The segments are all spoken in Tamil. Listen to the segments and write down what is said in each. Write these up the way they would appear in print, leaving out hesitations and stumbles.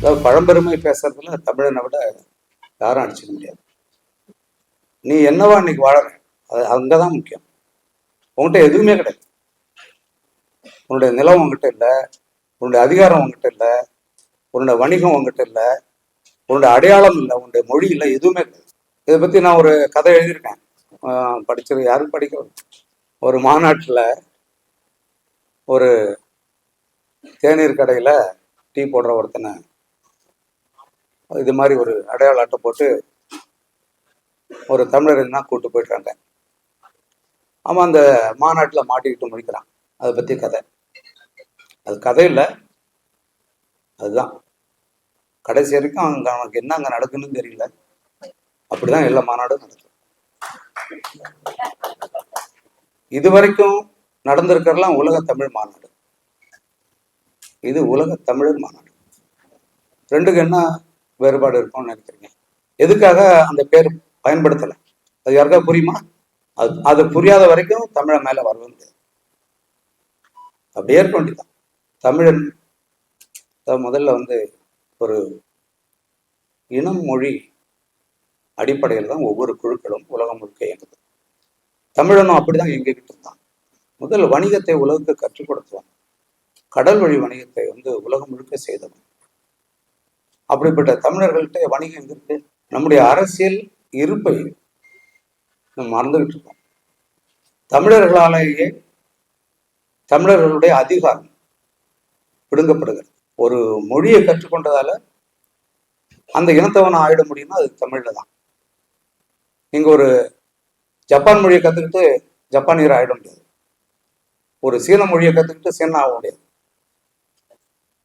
அதாவது பழம்பெருமை பேசுறதுல தமிழனை விட யாரும் அடிச்சுக்க முடியாது. நீ என்னவா இன்னைக்கு வாழற, அது அங்கதான் முக்கியம். உங்ககிட்ட எதுவுமே கிடையாது. உன்னுடைய நிலம் உங்ககிட்ட இல்லை, உன்னுடைய அதிகாரம் உங்ககிட்ட இல்லை, உன்னுடைய வணிகம் உங்ககிட்ட இல்லை, உன்னுடைய அடையாளம் இல்லை, உன்னுடைய மொழி இல்லை, எதுவுமே கிடையாது. இதை பத்தி நான் ஒரு கதை எழுதியிருக்கேன். படிச்சது யாரும் படிக்கிறது. ஒரு மாநாட்டில் ஒரு தேநீர் கடையில டீ போடுற ஒருத்தனை இது மாதிரி ஒரு அடையாள அட்டை போட்டு ஒரு தமிழர்னா கூட்டு போயிட்டாங்க. அவன் அந்த மாநாட்டில் மாட்டிக்கிட்டு முடிக்கிறான். அதை பத்தி கதை. அது கதை இல்லை, அதுதான் கடைசி வரைக்கும் அவனுக்கு என்ன அங்க நடக்குன்னு தெரியல. அப்படிதான் எல்லா மாநாடும் நடக்கும். இது வரைக்கும் நடந்திருக்கிறதுலாம் உலக தமிழ் மாநாடு, இது உலக தமிழர் மாநாடு. ரெண்டுக்கு என்ன வேறுபாடு இருக்கும்னு நினைக்கிறீங்க? எதுக்காக அந்த பேர் பயன்படுத்தலை? அது யாருக்கா புரியுமா? அது புரியாத வரைக்கும் தமிழ மேல வருவது அப்படியே இருக்க வேண்டியதான். தமிழன் முதல்ல ஒரு இனம் மொழி அடிப்படையில் தான் ஒவ்வொரு குழுக்களும் உலகம் முழுக்க இயங்குது. தமிழனும் அப்படிதான் இயங்கிக்கிட்டு இருந்தான். முதல் வணிகத்தை உலகுக்கு கற்றுக் கொடுத்தவன், கடல் வழி வணிகத்தை உலகம் முழுக்க செய்தவன். அப்படிப்பட்ட தமிழர்கள்ட்ட வணிகம் எங்க இருக்கு? நம்முடைய அரசியல் இருப்பை நம்ம மறந்துகிட்டு இருக்கோம். தமிழர்களாலேயே தமிழர்களுடைய அதிகாரம் பிடுங்கப்படுகிறது. ஒரு மொழியை கற்றுக்கொண்டதால அந்த இனத்தவனை ஆயிட முடியும்னா அது தமிழ்ல தான். நீங்க ஒரு ஜப்பான் மொழியை கத்துக்கிட்டு ஜப்பானியர் ஆயிட முடியாது. ஒரு சீன மொழியை கத்துக்கிட்டு சீனா ஆக முடியாது.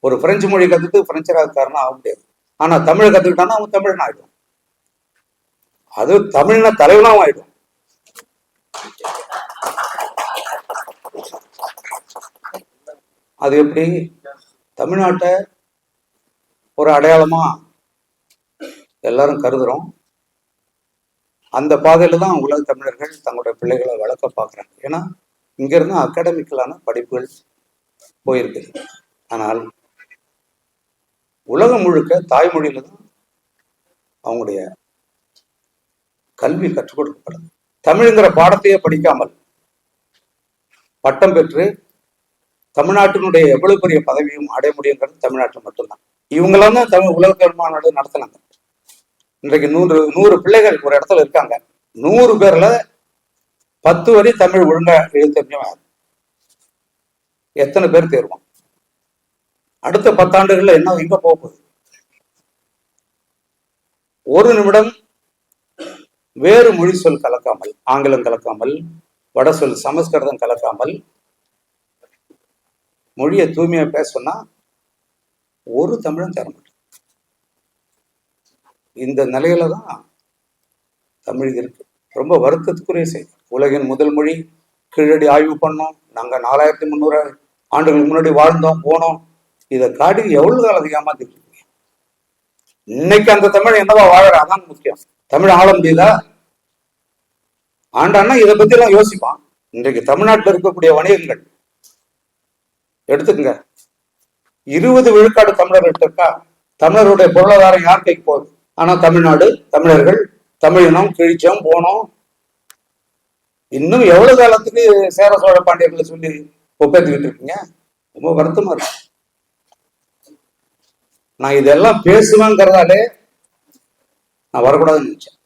ஒரு பிரெஞ்சு மொழியை கத்துக்கிட்டு பிரெஞ்சராக்காரனா ஆக முடியாது. ஆனா தமிழை கத்துக்கிட்டான்னா அவன் தமிழன் ஆயிடும். அது தமிழ்னா தலைவனாவும் ஆயிடும். அது எப்படி? தமிழ்நாட்டை ஒரு அடையாளமா எல்லாரும் கருதுறோம். அந்த பாதையில தான் உலக தமிழர்கள் தங்களுடைய பிள்ளைகளை வளர்க்க பார்க்குறாங்க. ஏன்னா இங்க இருந்து அகாடமிக்கலான படிப்புகள் போயிருக்குது. ஆனால் உலகம் முழுக்க தாய்மொழியில தான் அவங்களுடைய கல்வி கற்றுக் கொடுக்கப்படுது. தமிழ்ங்கிற பாடத்தையே படிக்காமல் பட்டம் பெற்று தமிழ்நாட்டினுடைய எவ்வளவு பெரிய பதவியும் அடைய முடியுங்கிறது தமிழ்நாட்டில் மட்டும்தான். இவங்களாம் தான் தமிழ் உலக தமிழ் மாநாடு நடத்தினாங்க. இன்றைக்கு 100 பிள்ளைகள் ஒரு இடத்துல இருக்காங்க. 100 பேர்ல 10 வரி தமிழ் ஒழுங்கா எழுத்தறிஞர் எத்தனை பேர் தேர்வோம்? அடுத்த 10 ஆண்டுகள்ல என்ன எங்க போகுது? ஒரு நிமிடம் வேறு மொழி சொல் கலக்காமல், ஆங்கிலம் கலக்காமல், வட சொல் சமஸ்கிருதம் கலக்காமல் மொழியை தூய்மையா பேச சொன்னா ஒரு தமிழன் தர மாட்டேன். இந்த நிலையில தான் தமிழ் இருக்கு. ரொம்ப வருத்தத்துக்குரிய செய்தி. உலகின் முதல் மொழி கீழடி ஆய்வு பண்ணோம். நாங்க 4300 ஆண்டுகளுக்கு முன்னாடி வாழ்ந்தோம் போனோம். இதை காட்டி எவ்வளவு காலம் ஏமாத்திட்டு இருக்கீங்க? இன்னைக்கு அந்த தமிழ் என்னவா வாழற, அதான் முக்கியம். தமிழ் ஆள முடியுதா? ஆண்டான்னா இதை பத்தி எல்லாம் யோசிப்பான். இன்றைக்கு தமிழ்நாட்டில் இருக்கக்கூடிய வணிகங்கள் எடுத்துக்கங்க. 20 விழுக்காடு தமிழர்கள் இருக்கா? தமிழருடைய பொருளாதாரம் யார் கைக்கு போகுது? ஆனா தமிழ்நாடு, தமிழர்கள், தமிழினம் கிழிச்சோம் போனோம். இன்னும் எவ்வளவு காலத்துக்கு சேர சோழ பாண்டியர்களை சொல்லி ஒப்பேத்துக்கிட்டு இருக்கீங்க? ரொம்ப வருத்தமா இருக்கு. நான் இதெல்லாம் பேசுவேங்கிறதாலே நான் வரக்கூடாதுன்னு நினைச்சேன்.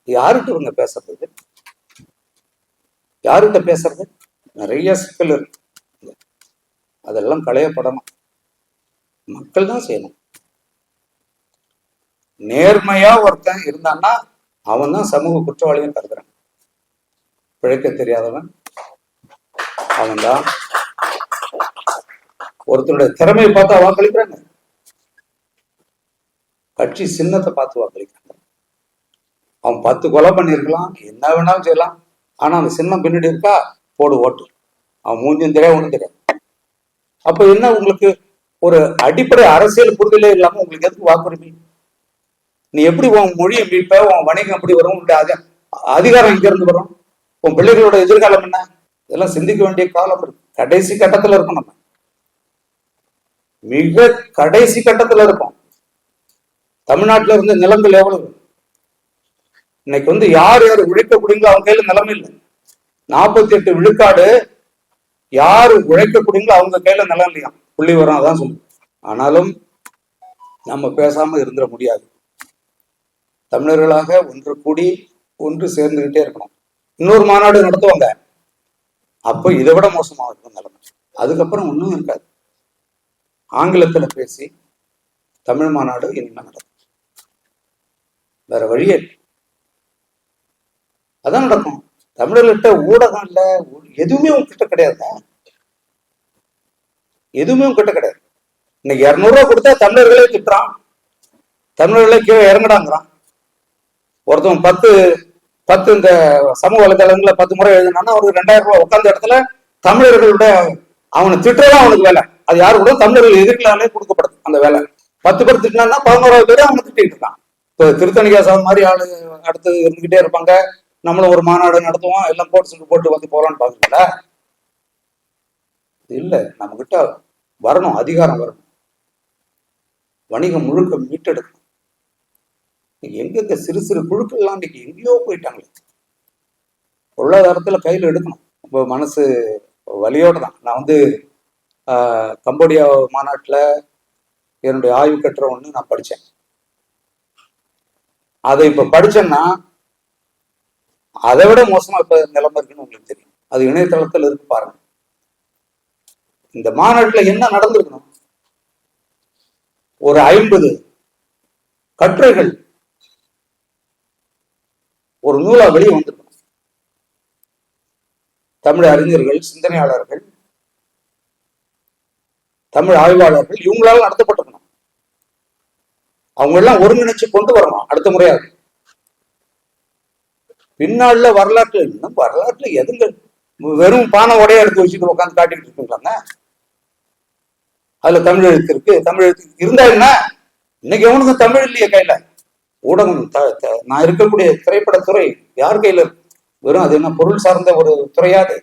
யாருக்கிட்ட இவங்க பேசுறது? யாருக்கிட்ட பேசுறது? நிறைய சிக்கல் இருக்கு. அதெல்லாம் களையப்படணும். மக்கள் தான் செய்யணும். நேர்மையா ஒருத்தன் இருந்தான்னா அவன் தான் சமூக குற்றவாளியும் கருதுறான். பிழைக்க தெரியாதவன் அவன் தான். ஒருத்தருடைய திறமையை பார்த்து வாக்களிக்கிறாங்க, கட்சி சின்னத்தை பார்த்து வாக்களிக்கிறாங்க. அவன் 10 கொலை பண்ணிருக்கலாம், என்ன வேணாலும் செய்யலாம். ஆனா அந்த சின்னம் பின்னாடி இருக்கா, போடு ஓட்டு. அவன் மூஞ்சும் தெரியாது, ஒண்ணும் தெரியாது. அப்ப என்ன, உங்களுக்கு ஒரு அடிப்படை அரசியல் புரிதலே இல்லாம உங்களுக்கு எதுக்கு வாக்குரிமை? நீ எப்படி உன் மொழியை மீட்ப? உன் வணிகம் எப்படி வரும்? உன்னுடைய அதிகாரம் எங்க இருந்து வரும்? உன் பிள்ளைகளோட எதிர்காலம் என்ன? இதெல்லாம் சிந்திக்க வேண்டிய காலம் இருக்கு. கடைசி கட்டத்துல இருக்கும் நம்ம. மிக கடைசி கட்டத்துல இருக்கும். தமிழ்நாட்டுல இருந்த நிலங்கள் எவ்வளவு, இன்னைக்கு யார் யார் உழைக்கக்கூடியங்களோ அவங்க கையில நிலம் இல்லை. 48 விழுக்காடு யாரு உழைக்கக்கூடியங்களோ அவங்க கையில நிலம் இல்லையா, புள்ளி வரும் அதான் சொல்லுங்க. ஆனாலும் நம்ம பேசாம இருந்துட முடியாது. தமிழர்களாக ஒன்று கூடி ஒன்று சேர்ந்துகிட்டே இருக்கணும். இன்னொரு மாநாடு நடத்துவாங்க, அப்போ இதை விட மோசமா இருக்கும் நிலைமை. அதுக்கப்புறம் ஒன்றும் இருக்காது. ஆங்கிலத்துல பேசி தமிழ் மாநாடு இனிமே நடக்கும், வேற வழியே அதான் நடக்கும். தமிழர்கிட்ட ஊடகம் இல்ல, எதுவுமே உங்ககிட்ட கிடையாது, எதுவுமே உங்ககிட்ட கிடையாது. இன்னைக்கு 200 ரூபா கொடுத்தா தமிழர்களே திட்டுறான், தமிழர்களே கீழே இறங்கடாங்கிறான். ஒருத்தவங்க 10 இந்த சமூக வலைதளங்கள்ல 10 முறை எழுதினான்னா அவருக்கு 2000 ரூபாய். உட்கார்ந்த இடத்துல தமிழர்களுடைய அவனை திட்டுறதான் அவனுக்கு வேலை. அது யாரு கூட தமிழர்கள் எதிர்க்கலாலே கொடுக்கப்படுது அந்த வேலை. 10 பேர் திட்டினா 11வது பேர் அவனை திட்டிட்டு இருக்கான். இப்போ திருத்தணிகாசம் மாதிரி ஆளு அடுத்து இருந்துகிட்டே இருப்பாங்க. நம்மளும் ஒரு மாநாடு நடத்துவோம், எல்லாம் போட்டு போலான்னு பாக்குறீங்களா? இல்ல, நம்ம கிட்ட வரணும், அதிகாரம் வரணும், வணிகம் முழுக்க மீட்டெடுக்கணும். எங்க சிறு சிறு குழுக்கள்லாம் இன்னைக்கு எங்கேயோ போயிட்டாங்களே. பொருளாதாரத்துல கையில எடுக்கணும். இப்போ மனசு வலியோட தான் நான் கம்போடியா மாநாட்டுல என்னுடைய ஆய்வு கட்டுரை ஒண்ணு நான் படிச்சேன். அதை இப்ப படிச்சேன்னா அதை விட மோசமா இப்ப நிலைமை இருக்குன்னு உங்களுக்கு தெரியும். அது இணையதளத்தில் இருக்கு, பாருங்க. இந்த மாநாட்டுல என்ன நடந்திருக்கணும், ஒரு 50 கட்டுரைகள் ஒரு நூலா வெளியே வந்திருக்கணும். தமிழ் அறிஞர்கள், சிந்தனையாளர்கள், தமிழ் ஆய்வாளர்கள் இவங்களால நடத்தப்பட்டிருக்கணும். அவங்க எல்லாம் ஒருங்கிணைச்சு கொண்டு வரணும் அடுத்த முறையாக. பின்னால வரலாற்றுல எதுங்க வெறும் பானை உடைய எடுத்து வச்சுட்டு உட்காந்து காட்டிட்டு இருக்கீங்களாங்க. அதுல தமிழ் எழுத்து இருக்கு, தமிழ் எழுத்து இருந்தா என்ன? இன்னைக்கு எவனுக்கு தமிழ் இல்லையே கையில. ஊடகம் நான் இருக்கக்கூடிய திரைப்படத்துறை யார் கையில இருக்கு? வெறும் அது என்ன பொருள் சார்ந்த ஒரு துறையாது,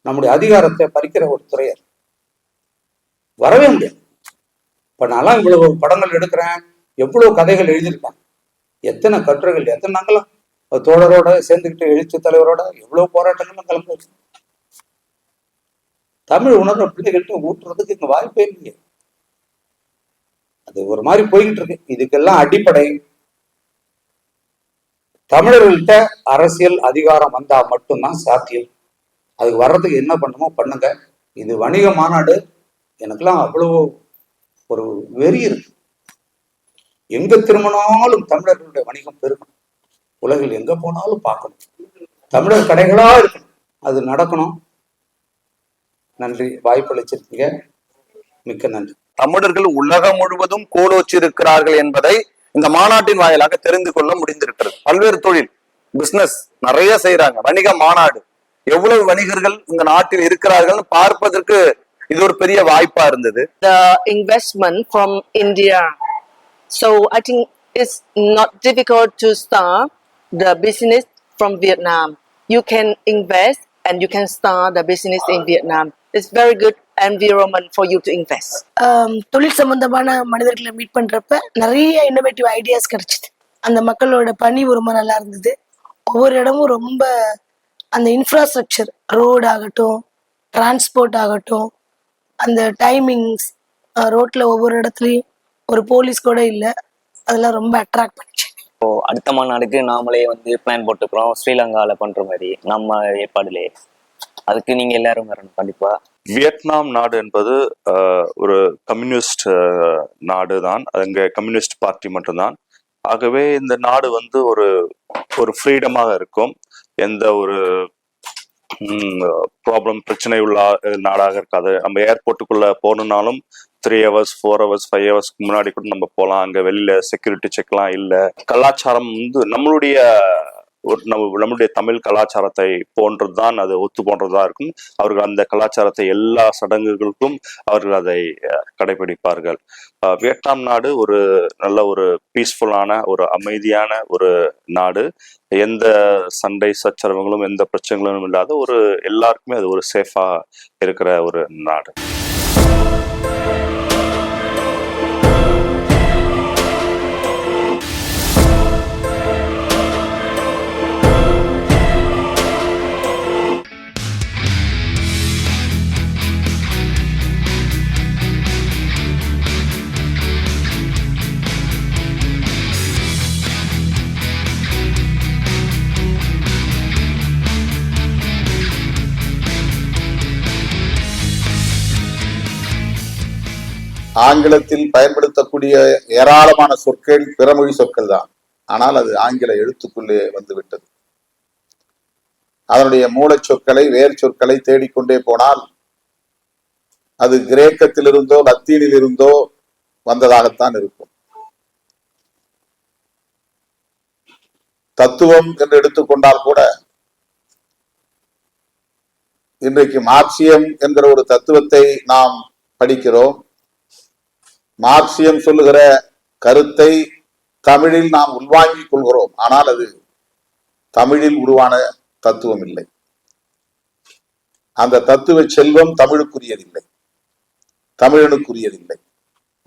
நம்முடைய அதிகாரத்தை பறிக்கிற ஒரு துறையார். வரவே முடியாது. இப்ப நான்லாம் இவ்வளவு படங்கள் எடுக்கிறேன், எவ்வளவு கதைகள் எழுதியிருக்கேன், எத்தனை கட்டுரைகள், எத்தனை நாங்களாம் தோழரோட சேர்ந்துக்கிட்டு எழுத்து தலைவரோட எவ்வளவு போராட்டங்களும் கலந்து. தமிழ் உணர்வு பிள்ளைகள்கிட்ட ஊட்டுறதுக்கு இங்க வாய்ப்பே இல்லையே. அது ஒரு மாதிரி போய்கிட்டு இருக்கு. இதுக்கெல்லாம் அடிப்படை தமிழர்கள்ட்ட அரசியல் அதிகாரம் வந்தா மட்டும்தான் சாத்தியம். அதுக்கு வர்றதுக்கு என்ன பண்ணுமோ பண்ணுங்க. இது வணிக மாநாடு, எனக்கெல்லாம் அவ்வளவு ஒரு வெறி இருக்கு. எங்க திரும்பினாலும் தமிழர்களுடைய வணிகம் பெருகணும், உலகில் எங்க போனாலும் பார்க்கணும், தமிழர் கடைகளா இருக்கணும், அது நடக்கணும். நன்றி, வாய்ப்பு அளிச்சிருக்கீங்க, மிக்க நன்றி. தமிழர்கள் உலகம் முழுவதும் கோலோச்சிருக்கிறார்கள் என்பதை இந்த மாநாட்டின் வாயிலாக தெரிந்து கொள்ள முடிந்திருக்கிறது. பல்வேறு தொழில் பிசினஸ் நிறைய செய்யறாங்க. வணிக மாநாடு, எவ்வளவு வணிகர்கள் இந்த நாட்டில் இருக்கிறார்கள் பார்ப்பதற்கு இது ஒரு பெரிய வாய்ப்பா இருந்தது. The investment from India, so I think it's not difficult to start the business from Vietnam. You can invest and you can start the business in Vietnam. It's very good environment for you to invest. தொழில் சம்பந்தமான மனிதர்களை மீட் பண்றப்ப நிறைய இன்னோவேட்டிவ் ஐடியாஸ் கிடைச்சிது. அந்த மக்களோட பணி ரொம்ப நல்லா இருந்தது. ஒவ்வொரு இடமும் ரொம்ப அந்த இன்ஃப்ராஸ்ட்ரக்சர், ரோடு ஆகட்டும், டிரான்ஸ்போர்ட் ஆகட்டும், அந்த டைமிங்ஸ், ரோட்ல ஒவ்வொரு இடத்துலயும் ஒரு போலீஸ் கூட இல்லை, அதெல்லாம் ரொம்ப அட்ராக்ட் பண்ணிச்சு. அடுத்த மாநாடுக்கு நாமளே பிளான் போட்டுக்கிறோம், ஸ்ரீலங்கால பண்ற மாதிரி நம்ம ஏற்பாடுலே. அதுக்கு நீங்க எல்லாரும் வரணும் கண்டிப்பா. வியட்நாம் நாடு என்பது ஒரு கம்யூனிஸ்ட் நாடு தான், அங்க கம்யூனிஸ்ட் பார்ட்டி மட்டும்தான். ஆகவே இந்த நாடு ஒரு ஃப்ரீடமாக இருக்கும். எந்த ஒரு ப்ராப்ளம் பிரச்சனை உள்ள நாடாக இருக்காது. நம்ம ஏர்போர்ட்டுக்குள்ள போகணுன்னாலும் 3 hours 4 hours 5 hours முன்னாடி கூட நம்ம போகலாம். அங்க வெளியில செக்யூரிட்டி செக்லாம் இல்லை. கலாச்சாரம் நம்மளுடைய தமிழ் கலாச்சாரத்தை போன்றதுதான், அது ஒத்து போன்றதா இருக்கும். அவர்கள் அந்த கலாச்சாரத்தை எல்லா சடங்குகளுக்கும் அவர்கள் அதை கடைபிடிப்பார்கள். வியட்நாம் நாடு ஒரு நல்ல ஒரு பீஸ்ஃபுல்லான ஒரு அமைதியான ஒரு நாடு. எந்த சண்டை சச்சரவுகளும் எந்த பிரச்சனைகளும் இல்லாத எல்லாருக்குமே அது ஒரு சேஃபா இருக்கிற ஒரு நாடு. ஆங்கிலத்தில் பயன்படுத்தக்கூடிய ஏராளமான சொற்கள் பிறமொழி சொற்கள் தான். ஆனால் அது ஆங்கில எழுத்துக்குள்ளே வந்துவிட்டது. அதனுடைய மூலச் சொற்களை வேர் சொற்களை தேடிக்கொண்டே போனால் அது கிரேக்கத்திலிருந்தோ லத்தீனில் இருந்தோ வந்ததாகத்தான் இருக்கும். தத்துவம் என்று எடுத்துக்கொண்டால் கூட இன்றைக்கு மார்க்சியம் என்கிற ஒரு தத்துவத்தை நாம் படிக்கிறோம். மார்க்சியம் சொல்லுகிற கருத்தை தமிழில் நாம் உள்வாங்கிக் கொள்கிறோம். ஆனால் அது தமிழில் உருவான தத்துவம் இல்லை. அந்த தத்துவ செல்வம் தமிழுக்குரியதில்லை, தமிழனுக்குரியதில்லை.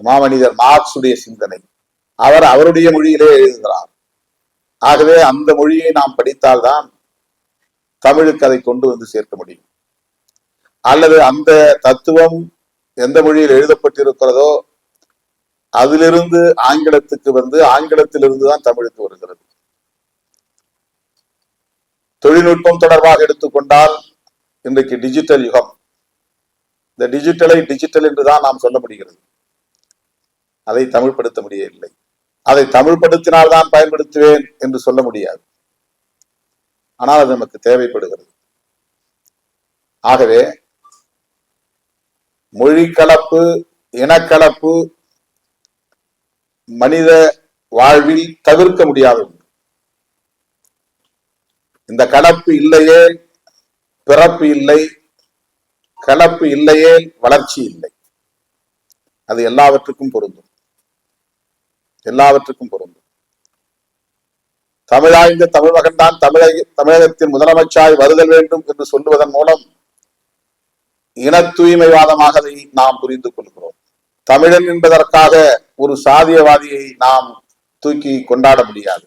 மாமனிதர் மார்க்சுடைய சிந்தனை அவர் அவருடைய மொழியிலே எழுதுகிறார். ஆகவே அந்த மொழியை நாம் படித்தால்தான் தமிழுக்கு அதை கொண்டு வந்து சேர்க்க முடியும். அல்லது அந்த தத்துவம் எந்த மொழியில் எழுதப்பட்டிருக்கிறதோ அதிலிருந்து ஆங்கிலத்துக்கு வந்து ஆங்கிலத்திலிருந்து தான் தமிழுக்கு வருகிறது. தொழில்நுட்பம் தொடர்பாக எடுத்துக்கொண்டால் இன்றைக்கு டிஜிட்டல் யுகம். இந்த டிஜிட்டலை டிஜிட்டல் என்றுதான் நாம் சொல்ல முடிகிறது. அதை தமிழ்படுத்த முடியவில்லை. அதை தமிழ்படுத்தினால்தான் பயன்படுத்துவேன் என்று சொல்ல முடியாது. ஆனால் அது நமக்கு தேவைப்படுகிறது. ஆகவே மொழி கலப்பு, இனக்கலப்பு மனித வாழ்வில் தவிர்க்க முடியாதது. இந்த கலப்பு இல்லையே பிறப்பு இல்லை, கலப்பு இல்லையே வளர்ச்சி இல்லை. அது எல்லாவற்றுக்கும் பொருந்தும், எல்லாவற்றுக்கும் பொருந்தும். தமிழாய்ந்த தமிழ் மகன்தான் தமிழகத்தின் முதலமைச்சராய் வருதல் வேண்டும் என்று சொல்லுவதன் மூலம் இன தூய்மைவாதமாக அதை நாம் புரிந்து கொள்கிறோம். தமிழன் என்பதற்காக ஒரு சாதியவாதியை நாம் தூக்கி கொண்டாட முடியாது.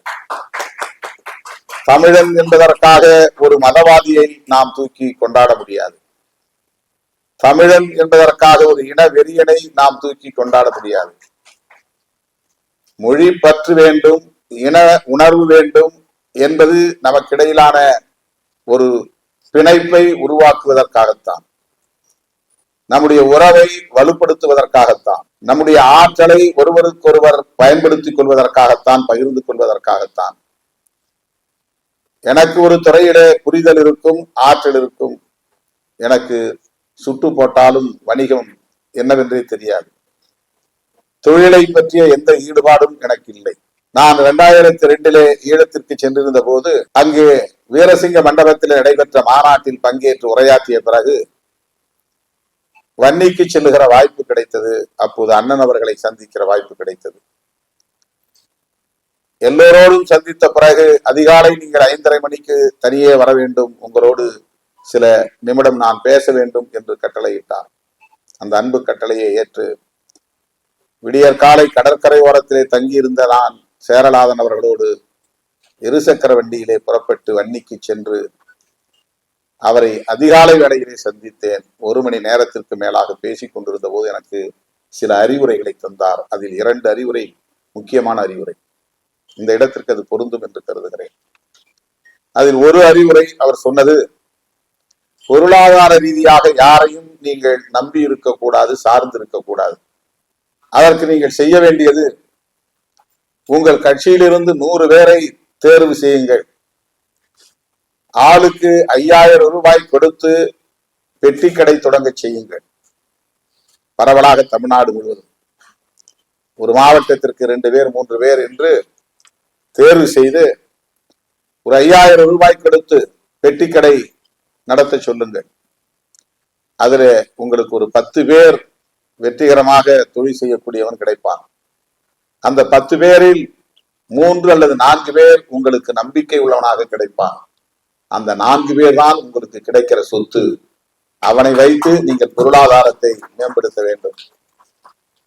தமிழன் என்பதற்காக ஒரு மதவாதியை நாம் தூக்கி கொண்டாட முடியாது. தமிழன் என்பதற்காக ஒரு இன வெறியனை நாம் தூக்கி கொண்டாட முடியாது. மொழி பற்று வேண்டும், இன உணர்வு வேண்டும் என்பது நமக்கிடையிலான ஒரு பிணைப்பை உருவாக்குவதற்காகத்தான், நம்முடைய உறவை வலுப்படுத்துவதற்காகத்தான், நம்முடைய ஆற்றலை ஒருவருக்கொருவர் பயன்படுத்திக் கொள்வதற்காகத்தான், பகிர்ந்து கொள்வதற்காகத்தான். எனக்கு ஒரு துறையிலே புரிதல் இருக்கும், ஆற்றல் இருக்கும். எனக்கு சுட்டு போட்டாலும் வணிகம் என்னவென்றே தெரியாது. தொழிலை பற்றிய எந்த ஈடுபாடும் எனக்கு இல்லை. நான் 2002 ஈழத்திற்கு சென்றிருந்த போது அங்கே வீரசிங்க மண்டபத்தில் நடைபெற்ற மாநாட்டில் பங்கேற்று உரையாற்றிய பிறகு வன்னிக்கு செல்லுகிற வாய்ப்பு கிடைத்தது. அப்போது அண்ணன் அவர்களை சந்திக்கிற வாய்ப்பு கிடைத்தது. எல்லோரோடும் சந்தித்த பிறகு அதிகாலை நீங்கள் 5:30 மணிக்கு தனியே வர வேண்டும், உங்களோடு சில நிமிடம் நான் பேச வேண்டும் என்று கட்டளையிட்டார். அந்த அன்பு கட்டளையை ஏற்று விடியற் காலை கடற்கரை ஓரத்திலே தங்கியிருந்த நான் சேரலாதன் அவர்களோடு இருசக்கர வண்டியிலே புறப்பட்டு வன்னிக்கு சென்று அவரை அதிகாலை வேளையிலே சந்தித்தேன். 1 மணி நேரத்திற்கு மேலாக பேசிக் கொண்டிருந்த போது எனக்கு சில அறிவுரைகளை தந்தார். அதில் 2 அறிவுரை முக்கியமான அறிவுரை. இந்த இடத்திற்கு அது பொருந்தும் என்று கருதுகிறேன். அதில் ஒரு அறிவுரை அவர் சொன்னது, பொருளாதார ரீதியாக யாரையும் நீங்கள் நம்பி இருக்கக்கூடாது, சார்ந்து இருக்கக்கூடாது. அதற்கு நீங்கள் செய்ய வேண்டியது, உங்கள் கட்சியிலிருந்து 100 பேரை தேர்வு செய்யுங்கள். ஆளுக்கு 5000 ரூபாய் கொடுத்து பெட்டி கடை தொடங்க செய்யுங்கள். பரவலாக தமிழ்நாடு முழுவதும் ஒரு மாவட்டத்திற்கு 2 பேர் 3 பேர் என்று தேர்வு செய்து ஒரு 5000 ரூபாய் கொடுத்து பெட்டி கடை நடத்த சொல்லுங்கள். அதுல உங்களுக்கு ஒரு 10 பேர் வெற்றிகரமாக தொழில் செய்யக்கூடியவன் கிடைப்பான். அந்த 10 பேரில் 3 அல்லது 4 பேர் உங்களுக்கு நம்பிக்கை உள்ளவனாக கிடைப்பான். அந்த 4 பேர் தான் உங்களுக்கு கிடைக்கிற சொத்து. அவனை வைத்து நீங்கள் பொருளாதாரத்தை மேம்படுத்த வேண்டும்.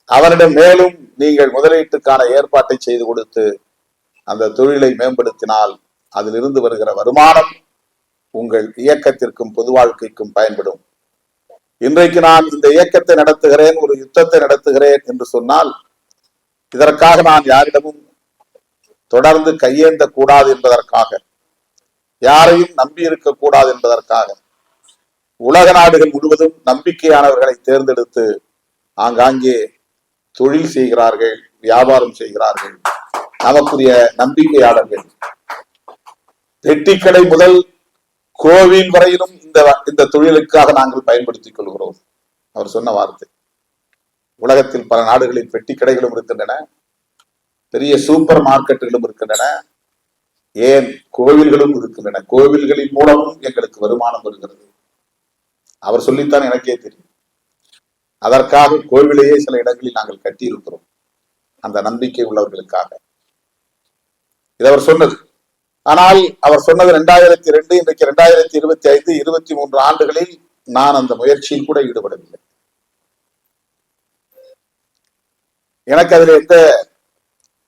அவனிடம் மேலும் நீங்கள் முதலீட்டுக்கான ஏற்பாட்டை செய்து கொடுத்து அந்த தொழிலை மேம்படுத்தினால் அதிலிருந்து வருகிற வருமானம் உங்கள் இயக்கத்திற்கும் பொது வாழ்க்கைக்கும் பயன்படும். இன்றைக்கு நான் இந்த இயக்கத்தை நடத்துகிறேன், ஒரு யுத்தத்தை நடத்துகிறேன் என்று சொன்னால் இதற்காக நான் யாரிடமும் தொடர்ந்து கையேந்த கூடாது என்பதற்காக, யாரையும் நம்பி இருக்கக்கூடாது என்பதற்காக, உலக நாடுகள் முழுவதும் நம்பிக்கையானவர்களை தேர்ந்தெடுத்து ஆங்காங்கே தொழில் செய்கிறார்கள், வியாபாரம் செய்கிறார்கள், நமக்குரிய நம்பிக்கையாளர்கள். பெட்டிக்கடை முதல் கோவில் வரையிலும் இந்த தொழிலுக்காக நாங்கள் பயன்படுத்திக் கொள்கிறோம். அவர் சொன்ன வார்த்தை. உலகத்தில் பல நாடுகளில் பெட்டி கடைகளும் இருக்கின்றன, பெரிய சூப்பர் மார்க்கெட்டுகளும் இருக்கின்றன, ஏன் கோவில்களும் இருக்கின்றன. கோவில்களின் மூலமும் எங்களுக்கு வருமானம் வருகிறது. அவர் சொல்லித்தான் எனக்கே தெரியும். அதற்காக கோவிலையே சில இடங்களில் நாங்கள் கட்டி இருக்கிறோம், அந்த நம்பிக்கை உள்ளவர்களுக்காக. இது அவர் சொன்னது. ஆனால் அவர் சொன்னது 2002, இன்றைக்கு 2025, 23 ஆண்டுகளில் நான் அந்த முயற்சியில் கூட ஈடுபடவில்லை. எனக்கு அதில் எந்த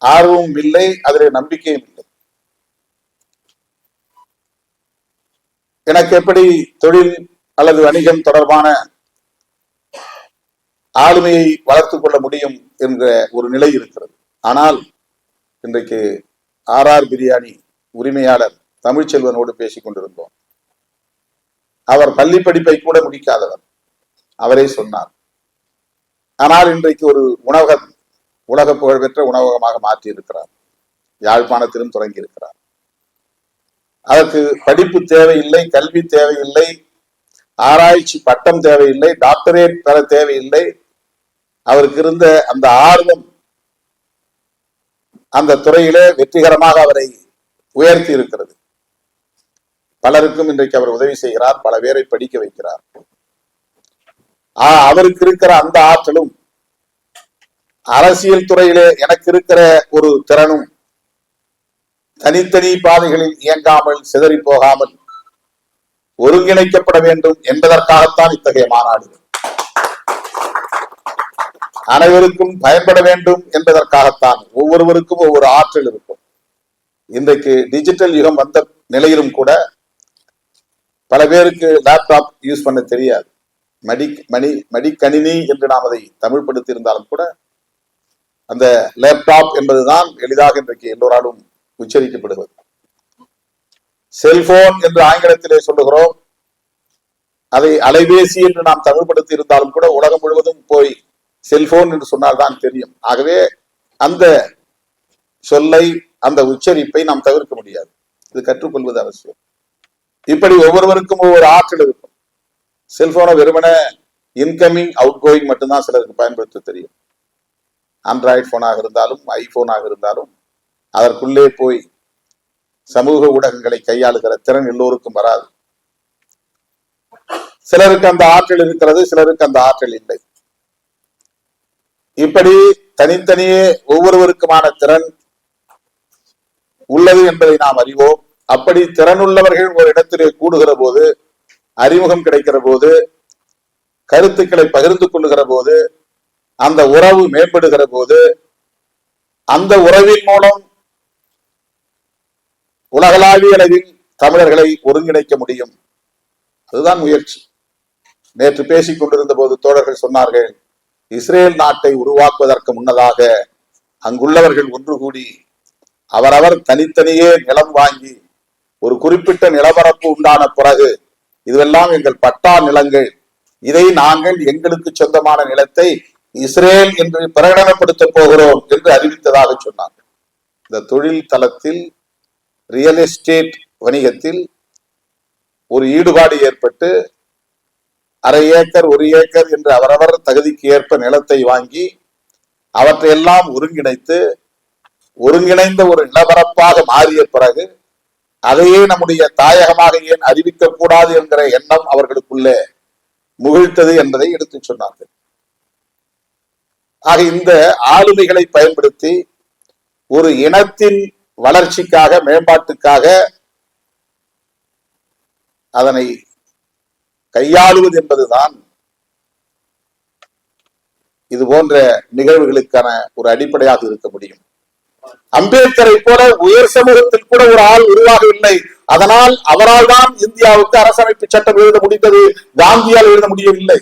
ஆர்வமும் இல்லை, அதில் நம்பிக்கையும் இல்லை. எனக்கு எப்படி தொழில் அல்லது வணிகம் தொடர்பான ஆளுமையை வளர்த்துக் கொள்ள முடியும் என்ற ஒரு நிலை இருக்கிறது. ஆனால் இன்றைக்கு RR பிரியாணி உரிமையாளர் தமிழ்ச்செல்வனோடு பேசிக் கொண்டிருந்தோம். அவர் பள்ளி படிப்பை கூட முடிக்காதவர், அவரே சொன்னார். ஆனால் இன்றைக்கு ஒரு உணவகம், உலக புகழ்பெற்ற உணவகமாக மாற்றி இருக்கிறார். யாழ்ப்பாணத்திலும் தொடங்கி இருக்கிறார். அதற்கு படிப்பு தேவையில்லை, கல்வி தேவையில்லை, ஆராய்ச்சி பட்டம் தேவையில்லை, டாக்டரேட் பெற தேவையில்லை. அவருக்கு இருந்த அந்த ஆர்வம் அந்த துறையிலே வெற்றிகரமாக அவரை உயர்த்தி இருக்கிறது. பலருக்கும் இன்றைக்கு அவர் உதவி செய்கிறார், பல பேரை படிக்க வைக்கிறார். அவருக்கு இருக்கிற அந்த ஆற்றலும் அரசியல் துறையிலே எனக்கு இருக்கிற ஒரு திறனும் தனித்தனி பாதைகளில் இயங்காமல் சிதறி போகாமல் ஒருங்கிணைக்கப்பட வேண்டும் என்பதற்காகத்தான் இத்தகைய மாநாடு. அனைவருக்கும் பயன்பட வேண்டும் என்பதற்காகத்தான். ஒவ்வொருவருக்கும் ஒவ்வொரு ஆற்றல் இருக்கும். இன்றைக்கு டிஜிட்டல் யுகம் வந்த நிலையிலும் கூட பல பேருக்கு லேப்டாப் யூஸ் பண்ண தெரியாது. மடிக்கணினி என்று நாம் அதை தமிழ்படுத்தி இருந்தாலும் கூட அந்த லேப்டாப் என்பதுதான் எளிதாக இன்றைக்கு எல்லோராலும் உச்சரிக்கப்படுவது. செல்போன் என்று ஆங்கிலத்திலே சொல்லுகிறோம். அதை அலைபேசி என்று நாம் தமிழ்படுத்தி இருந்தாலும் கூட உலகம் முழுவதும் போய் செல்போன் என்று சொன்னால்தான் தெரியும். ஆகவே அந்த சொல்லை, அந்த உச்சரிப்பை நாம் தவிர்க்க முடியாது. இது கற்றுக்கொள்வது அவசியம். இப்படி ஒவ்வொருவருக்கும் ஒவ்வொரு ஆற்றல் இருக்கும். செல்போனை வெறுமன இன்கமிங் அவுட் கோயிங் மட்டும்தான் சிலருக்கு பயன்படுத்த தெரியும். ஆண்ட்ராய்டு போனாக இருந்தாலும் ஐபோனாக இருந்தாலும் அதற்குள்ளே போய் சமூக ஊடகங்களை கையாளுகிற திறன் எல்லோருக்கும் வராது. சிலருக்கு அந்த ஆற்றல் இருக்கிறது, சிலருக்கு அந்த ஆற்றல் இல்லை. இப்படி தனித்தனியே ஒவ்வொருவருக்குமான திறன் உள்ளது என்பதை நாம் அறிவோம். அப்படி திறனுள்ளவர்கள் ஒரு இடத்திலே கூடுகிற போது, அறிமுகம் கிடைக்கிற போது, கருத்துக்களை பகிர்ந்து கொள்ளுகிற போது, அந்த உறவு மேம்படுகிற போது, அந்த உறவின் மூலம் உலகளாவிய அளவில் தமிழர்களை ஒருங்கிணைக்க முடியும். அதுதான் முயற்சி. நேற்று பேசிக் கொண்டிருந்த போது தோழர்கள் சொன்னார்கள், இஸ்ரேல் நாட்டை உருவாக்குவதற்கு முன்னதாக அங்குள்ளவர்கள் ஒன்று கூடி அவரவர் தனித்தனியே நிலம் வாங்கி ஒரு குறிப்பிட்ட நிலப்பரப்பு உண்டான பிறகு இதுவெல்லாம் எங்கள் பட்டா நிலங்கள், இதை நாங்கள் எங்களுக்கு சொந்தமான நிலத்தை இஸ்ரேல் என்று பிரகடனப்படுத்த போகிறோம் என்று அறிவித்ததாக சொன்னாங்க. இந்த தொழில் தளத்தில், ரியல் எஸ்டேட் வணிகத்தில் ஒரு ஈடுபாடு ஏற்பட்டு 1/2 ஏக்கர் 1 ஏக்கர் என்று அவரவர் தகுதிக்கு ஏற்ப நிலத்தை வாங்கி அவற்றையெல்லாம் ஒருங்கிணைந்த ஒரு நிலப்பரப்பாக மாறிய பிறகு அதையே நம்முடைய தாயகமாக ஏன் அறிவிக்க கூடாது என்கிற எண்ணம் அவர்களுக்குள்ளே முகிழ்த்தது என்பதை எடுத்து சொன்னார்கள். ஆக இந்த ஆளுமைகளை பயன்படுத்தி ஒரு இனத்தின் வளர்ச்சிக்காக, மேம்பாட்டுக்காக அதனை கையாளுவது என்பதுதான் இது போன்ற நிகழ்வுகளுக்கான ஒரு அடிப்படையாக இருக்க முடியும். அம்பேத்கரை போல உயர் சமூகத்தில் கூட ஒரு ஆள் உருவாகவில்லை. அதனால் அவரால் தான் இந்தியாவுக்கு அரசமைப்பு சட்டம் எழுத முடிந்தது, காந்தியால் எழுத முடியவில்லை.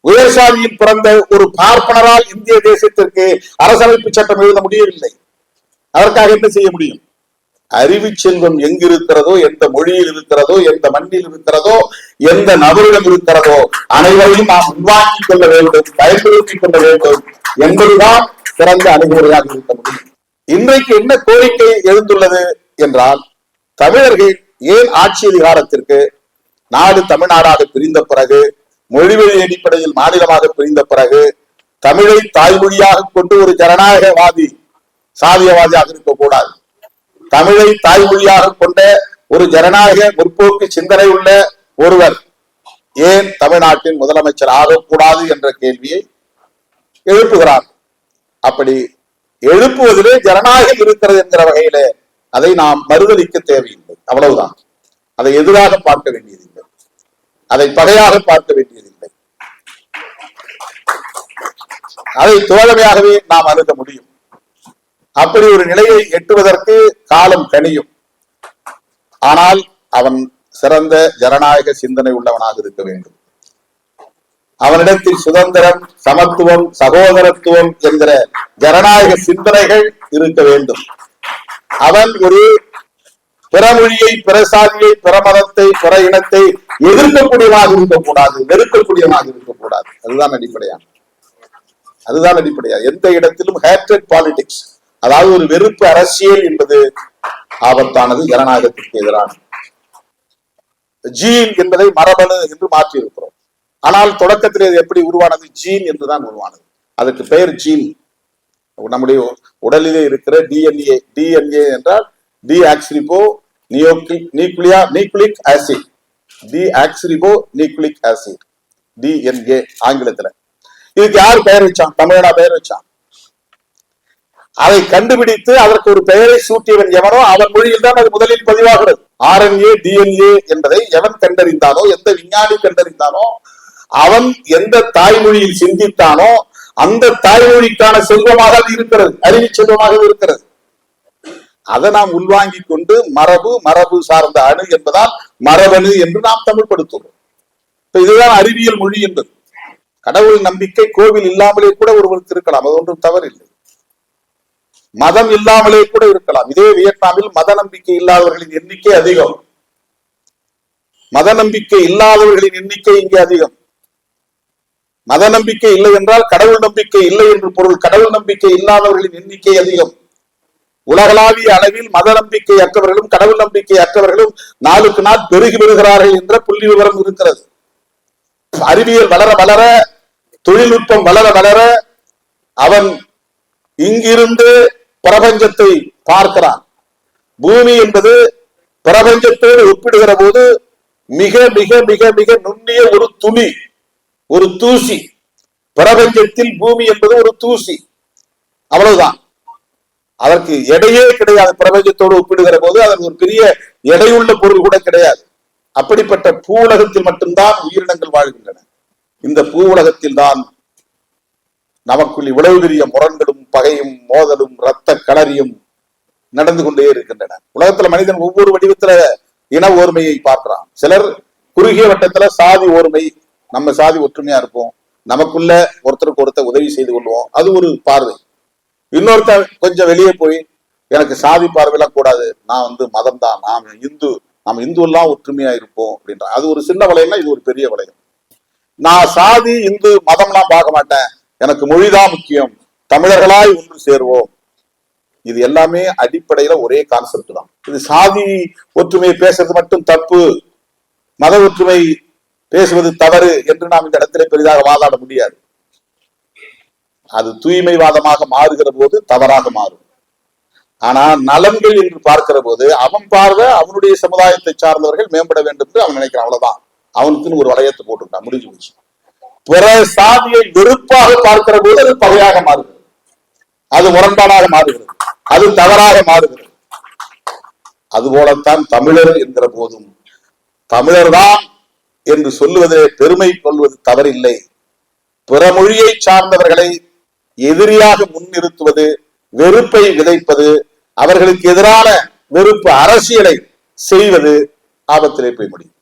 உயர் சாதியில் பிறந்த ஒரு பார்ப்பனரால் இந்திய தேசத்திற்கு அரசமைப்பு சட்டம் எழுத முடியவில்லை. அதற்காக என்ன செய்ய முடியும்? அறிவு செல்வம் எங்கிருக்கிறதோ, எந்த மொழியில் இருக்கிறதோ, எந்த மண்ணில் இருக்கிறதோ, எந்த நபரிடம் இருக்கிறதோ அனைவரையும் நாம் உள்வாங்கிக் கொள்ள வேண்டும், பயன்படுத்திக் கொள்ள வேண்டும். என்பதுதான் சிறந்த அணுகுமுறையாக இருக்க முடியும். இன்றைக்கு என்ன கோரிக்கை எழுந்துள்ளது என்றால், தமிழர்கள் ஏன் ஆட்சி அதிகாரத்திற்கு நாடு தமிழ்நாடாக பிரிந்த பிறகு, மொழிவழி அடிப்படையில் மாநிலமாக பிரிந்த பிறகு, தமிழை தாய்மொழியாக கொண்டு ஒரு ஜனநாயகவாதி சாதியவாதியாக இருக்கக்கூடாது, தமிழை தாய்மொழியாக கொண்ட ஒரு ஜனநாயக முற்போக்கு சிந்தனை உள்ள ஒருவர் ஏன் தமிழ்நாட்டின் முதலமைச்சர் ஆகக்கூடாது என்ற கேள்வியை எழுப்புகிறார். அப்படி எழுப்புவதிலே ஜனநாயகம் இருக்கிறது என்கிற வகையிலே அதை நாம் மறுதலிக்க தேவையில்லை. அவ்வளவுதான். அதை எதிராக பார்க்க வேண்டியதில்லை, அதை பகையாக பார்க்க வேண்டியதில்லை. அதை தோழமையாகவே நாம் அணுக முடியும். அப்படி ஒரு நிலையை எட்டுவதற்கு காலம் கனியும். ஆனால் அவன் சிறந்த ஜனநாயக சிந்தனை உள்ளவனாக இருக்க வேண்டும். அவனிடத்தில் சுதந்திரம், சமத்துவம், சகோதரத்துவம் என்கிற ஜனநாயக சிந்தனைகள் இருக்க வேண்டும். அவன் ஒரு பிற மொழியை, பிற சாதியை, பிற மதத்தை, பிற இனத்தை எதிர்க்கக்கூடியவனாக இருக்கக்கூடாது, வெறுக்கக்கூடியவனாக இருக்கக்கூடாது. அதுதான் அடிப்படையா. எந்த இடத்திலும் ஹேட்ரட் பாலிடிக்ஸ், அதாவது ஒரு வெறுப்பு அரசியல் என்பது ஆபத்தானது, ஜனநாயகத்திற்கு எதிரானது. ஜீன் என்பதை மரபணு என்று மாற்றி இருக்கிறோம். ஆனால் தொடக்கத்தில் இது எப்படி உருவானது? ஜீன் என்றுதான் உருவானது. அதுக்கு பெயர் ஜீன். நம்முடைய உடலிலே இருக்கிற டிஎன்ஏ என்றால் deoxyribo nucleic acid, deoxyribo nucleic acid, DNA ஆங்கிலத்துல. இதுக்கு யார் பெயர் வச்சான்? தமிழனா பெயர் வச்சான். அதை கண்டுபிடித்து அதற்கு ஒரு பெயரை சூட்டியவன் எவனோ அவன் மொழியில் தான் அது முதலில் பதிவாகிறது. RNA DNA என்பதை எவன் கண்டறிந்தானோ, எந்த விஞ்ஞானி கண்டறிந்தானோ, அவன் எந்த தாய்மொழியில் சிந்தித்தானோ அந்த தாய்மொழிக்கான செல்வமாக இருக்கிறது, அறிவு செல்வமாக இருக்கிறது. அதை நாம் உள்வாங்கி கொண்டு மரபு சார்ந்த அணு என்பதால் மரபணு என்று நாம் தமிழ்படுத்துகிறோம். இதுதான் அறிவியல் மொழி என்பது. கடவுள் நம்பிக்கை கோவில் இல்லாமலே கூட ஒருவருக்கு இருக்கலாம், அது ஒன்றும் தவறில்லை. மதம் இல்லாமலே கூட இருக்கலாம். இதே வியட்நாமில் மத நம்பிக்கை இல்லாதவர்களின் எண்ணிக்கை அதிகம், மத நம்பிக்கை இல்லாதவர்களின் எண்ணிக்கை இங்கே அதிகம். மத நம்பிக்கை இல்லை என்றால் கடவுள் நம்பிக்கை இல்லை என்று பொருள். கடவுள் நம்பிக்கை இல்லாதவர்களின் எண்ணிக்கை அதிகம். உலகளாவிய அளவில் மத நம்பிக்கை அற்றவர்களும் கடவுள் நம்பிக்கை அற்றவர்களும் நாளுக்கு நாள் பெருகி வருகிறார்கள் என்ற புள்ளி விவரம் இருக்கிறது. அறிவியல் வளர வளர, தொழில்நுட்பம் வளர வளர, அவன் இங்கிருந்து பிரபஞ்சத்தை பார்க்கிறான். பூமி என்பது பிரபஞ்சத்தோடு ஒப்பிடுகிற போது மிக மிக மிக மிக நுண்ணிய ஒரு துளி, ஒரு தூசி. பிரபஞ்சத்தில் பூமி என்பது ஒரு தூசி, அவ்வளவுதான். அதற்கு எடையே கிடையாது. பிரபஞ்சத்தோடு ஒப்பிடுகிற போது அதற்கு ஒரு பெரிய எடையுள்ள பொருள் கூட கிடையாது. அப்படிப்பட்ட பூ உலகத்தில் மட்டும்தான் உயிரினங்கள் வாழ்கின்றன. இந்த பூ உலகத்தில் தான் நமக்குள் இவ்வளவு பெரிய முரண்களும் பகையும் மோதலும் இரத்த களரியும் நடந்து கொண்டே இருக்கின்றன. உலகத்துல மனிதன் ஒவ்வொரு வடிவத்துல இன ஓர்மையை பார்க்கிறான். சிலர் குறுகிய வட்டத்துல சாதி ஓர்மை, நம்ம சாதி ஒற்றுமையா இருப்போம், நமக்குள்ள ஒருத்தருக்கு ஒருத்தர் உதவி செய்து கொள்வோம், அது ஒரு பார்வை. இன்னொருத்தர் கொஞ்சம் வெளியே போய் எனக்கு சாதி பார்வையெல்லாம் கூடாது, நான் மதம் தான், நம்ம இந்து எல்லாம் ஒற்றுமையா இருப்போம் அப்படின்ற, அது ஒரு சின்ன வளையம்னா இது ஒரு பெரிய வளையம். நான் சாதி இந்து மதம்லாம் பார்க்க மாட்டேன், எனக்கு மொழிதான் முக்கியம், தமிழர்களாய் ஒன்று சேருவோம். இது எல்லாமே அடிப்படையில ஒரே கான்செப்ட் தான். இது சாதி ஒற்றுமை பேசுறது மட்டும் தப்பு, மத ஒற்றுமை பேசுவது தவறு என்று நாம் இந்த இடத்திலே பெரிதாக வாதாட முடியாது. அது தூய்மைவாதமாக மாறுகிற போது தவறாக மாறும். ஆனா நலன்கள் என்று பார்க்கிற போது அவன் பார்வை அவனுடைய சமுதாயத்தை சார்ந்தவர்கள் மேம்பட வேண்டும் என்று அவன் நினைக்கிறான், அவ்வளவுதான். அவனுக்குன்னு ஒரு வளையத்தை போட்டுட்டான், முடிஞ்சு போச்சு. பிற சாதியை வெறுப்பாக பார்க்கிற போது அது பகையாக மாறுகிறது, அது முரண்பாடாக மாறுகிறது, அது தவறாக மாறுகிறது. அதுபோலத்தான் தமிழர் என்கிற போதும் தமிழர்தான் என்று சொல்லுவதே பெருமை கொள்வது தவறில்லை. பிற மொழியை சார்ந்தவர்களை எதிரியாக முன்னிறுத்துவது, வெறுப்பை விதைப்பது, அவர்களுக்கு எதிரான வெறுப்பு அரசியலை செய்வது ஆபத்திலே போய் முடியும்.